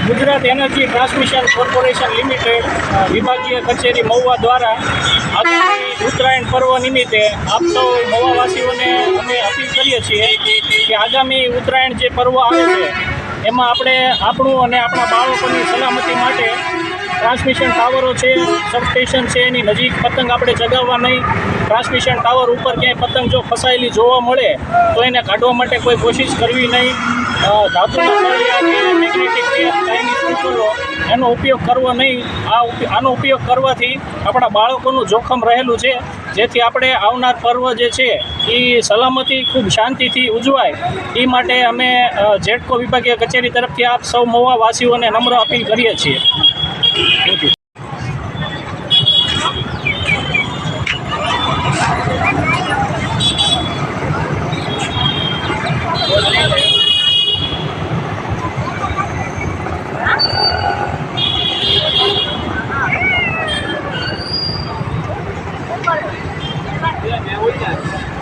Gujarat energy transmission corporation limited વિભાગીય કચેરી મહુવા દ્વારા આગામી ઉત્તરાયણ પર્વ નિમિત્તે આપ સૌ મહુવાવાસીઓને અમે અપીલ કરીએ છીએ કે આગામી ઉત્તરાયણ જે પર્વ આવે છે એમાં આપણે આપણું અને આપણા બાળકોની સલામતી માટે ટ્રાન્સમિશન ટાવરો છે, સબસ્ટેશન છે, એની નજીક પતંગ આપણે ચગાવવા નહીં. ટ્રાન્સમિશન ટાવર ઉપર ક્યાંય પતંગ જો ફસાયેલી જોવા મળે તો એને કાઢવા માટે કોઈ કોશિશ કરવી નહીં. ધાતુના સળિયા કે મેગ્નેટિક ટેપ, ચાઇનીઝ પીપલો એનો ઉપયોગ કરવો નહીં. આનો ઉપયોગ કરવાથી આપણા બાળકોનું જોખમ રહેલું છે, જેથી આપણે આવનાર પર્વ જે છે એ સલામતી ખૂબ શાંતિથી ઉજવાય એ માટે અમે જેટકો વિભાગીય કચેરી તરફથી આપ સૌ મહુવાવાસીઓને નમ્ર અપીલ કરીએ છીએ. Thank you. मैं हो जाए